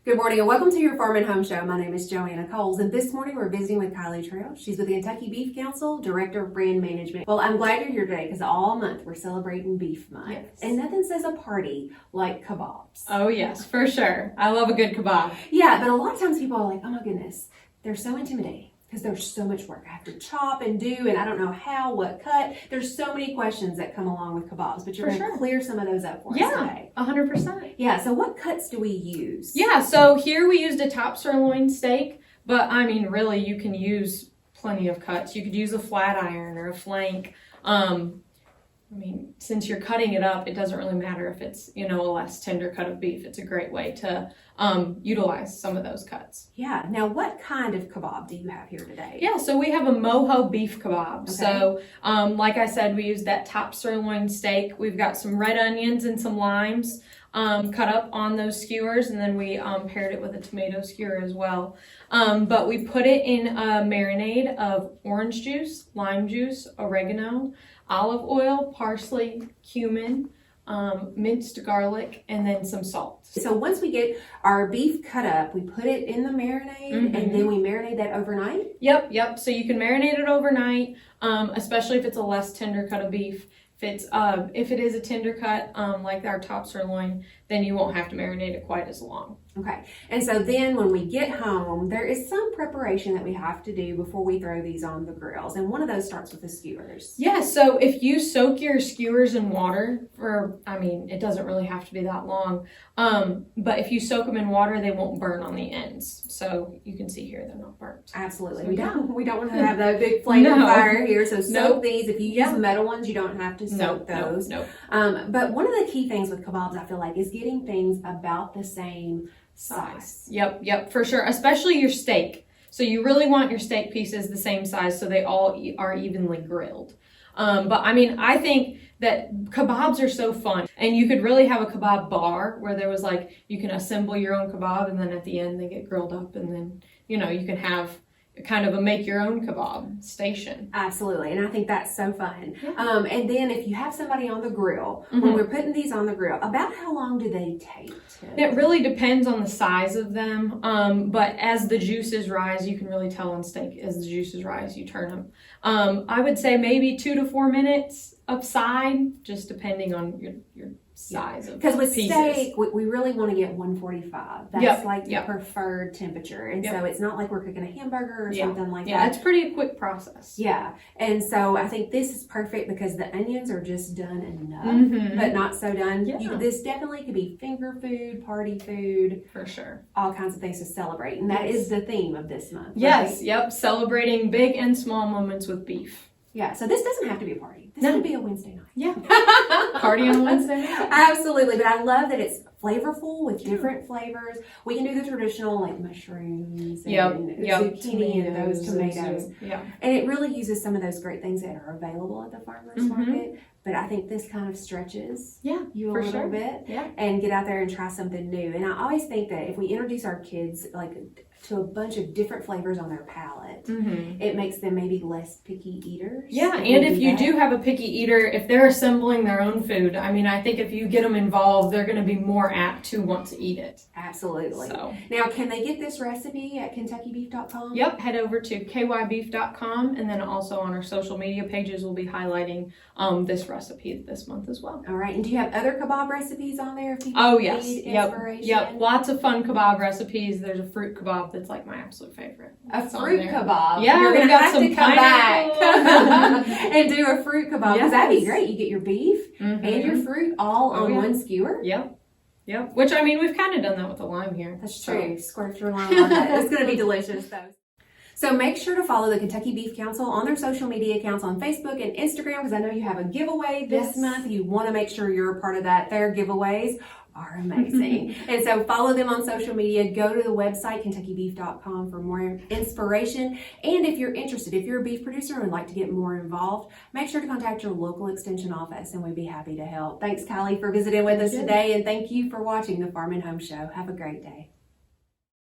Good morning and welcome to your Farm and Home Show. My name is Joanna Coles, and this morning we're visiting with Kylie Trail. She's with the Kentucky Beef Council, Director of Brand Management. Well, I'm glad you're here today because all month we're celebrating Beef Month. Yes. And nothing says a party like kebabs. Oh yes, for sure. I love a good kebab. Yeah, but a lot of times people are like, oh my goodness, they're so intimidating because there's so much work. I have to chop and do, and I don't know how, what cut. There's so many questions that come along with kebabs, but you're going to clear some of those up for us today. 100%. Yeah, so what cuts do we use? Yeah, so here we used a top sirloin steak, but I mean, really, you can use plenty of cuts. You could use a flat iron or a flank. I mean, since you're cutting it up, it doesn't really matter if it's, a less tender cut of beef. It's a great way to utilize some of those cuts. Yeah. Now, what kind of kebab do you have here today? Yeah, so we have a mojo beef kebab. Okay. So, like I said, we use that top sirloin steak. We've got some red onions and some limes cut up on those skewers, and then we paired it with a tomato skewer as well. But we put it in a marinade of orange juice, lime juice, oregano, olive oil, parsley, cumin, minced garlic, and then some salt. So once we get our beef cut up, we put it in the marinade, and then we marinate that overnight? Yep. So you can marinate it overnight, especially if it's a less tender cut of beef. If it is a tender cut, like our top sirloin, then you won't have to marinate it quite as long. Okay. And so then when we get home, there is some preparation that we have to do before we throw these on the grills. And one of those starts with the skewers. Yeah, so if you soak your skewers in water it doesn't really have to be that long. But if you soak them in water, they won't burn on the ends. So you can see here, they're not burnt. Absolutely. So, we don't want to have that big flame of fire here. So soak these. If you use metal ones, you don't have to soak those. Nope. But one of the key things with kebabs, I feel like, is getting things about the same size. Yep, for sure. Especially your steak. So you really want your steak pieces the same size so they all are evenly grilled. But I think that kebabs are so fun, and you could really have a kebab bar where there was you can assemble your own kebab, and then at the end they get grilled up, and then you can have kind of a make your own kebab station. Absolutely. And I think that's so fun. Yeah. And then if you have somebody on the grill, when we're putting these on the grill, about how long do they take? It really depends on the size of them. But as the juices rise, you can really tell on steak, as the juices rise, you turn them. I would say maybe 2 to 4 minutes upside, just depending on your size of because with pieces. Steak, we really want to get 145. That's the preferred temperature. And so it's not like we're cooking a hamburger or something like that. Yeah, it's pretty quick process. Yeah. And so I think this is perfect because the onions are just done enough, but not so done. Yeah. This definitely could be finger food, party food. For sure. All kinds of things to celebrate. And that is the theme of this month. Yes, right? yep. Celebrating big and small moments with beef. Yeah, so this doesn't have to be a party. This could be a Wednesday night. Yeah. Party on Wednesday night. Absolutely, but I love that it's flavorful with different flavors. We can do the traditional mushrooms and zucchini and those tomatoes. Yeah. And it really uses some of those great things that are available at the farmer's market. But I think this kind of stretches you a little bit and get out there and try something new. And I always think that if we introduce our kids to a bunch of different flavors on their palate, it makes them maybe less picky eaters. Yeah, and if you do have a picky eater, if they're assembling their own food, I think if you get them involved, they're going to be more apt to want to eat it. Absolutely. So. Now, can they get this recipe at KentuckyBeef.com? Yep, head over to kybeef.com, and then also on our social media pages, we'll be highlighting this recipe this month as well. All right, and do you have other kebab recipes on there if people need inspiration? Yep, lots of fun kebab recipes. There's a fruit kebab that's my absolute favorite. A fruit kebab? Yeah, you're going to have to come back pineapple. and do a fruit kebab, because that'd be great. You get your beef and your fruit all on one skewer. Yep. Which, we've kind of done that with the lime here. That's true. Squirt your lime on that. It's going to be delicious, though. So make sure to follow the Kentucky Beef Council on their social media accounts on Facebook and Instagram, because I know you have a giveaway this month. You want to make sure you're a part of that. Their giveaways are amazing. And so follow them on social media. Go to the website, KentuckyBeef.com, for more inspiration. And if you're interested, if you're a beef producer and would like to get more involved, make sure to contact your local extension office, and we'd be happy to help. Thanks, Kylie, for visiting with us today. And thank you for watching the Farm and Home Show. Have a great day.